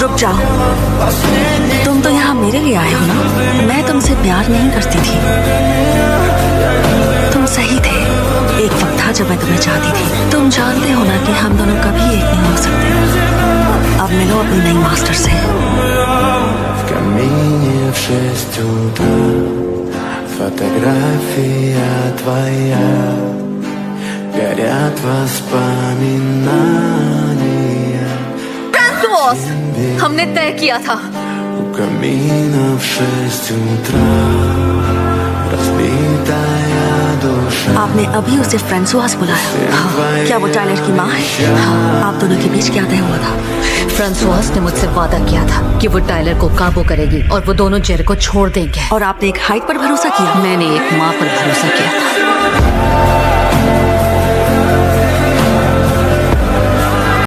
रुक जाओ, तुम तो यहाँ मेरे लिए आए हो ना। मैं तुमसे प्यार नहीं करती थी, तुम सही थे। एक वक्त था जब मैं तुम्हें चाहती थी। तुम जानते हो ना कि हम दोनों कभी एक नहीं हो सकते। अब मिलो अपनी नई मास्टर से। В 6 утра фотография твоя, горят воспоминания. फ्रांसुआस, हमने तय किया था। У камина в 6 утра разбитая душа. आपने अभी उसे फ्रांसुआस बुलाया? हाँ। क्या वो टाइलर की माँ है? हाँ। आप दोनों के बीच क्या तय हुआ था? फ्रांसुआस ने मुझसे वादा किया था कि वो टाइलर को काबू करेगी और वो दोनों जेर को छोड़ देंगे। और आपने एक हाइट पर भरोसा किया? मैंने एक माँ पर भरोसा किया था।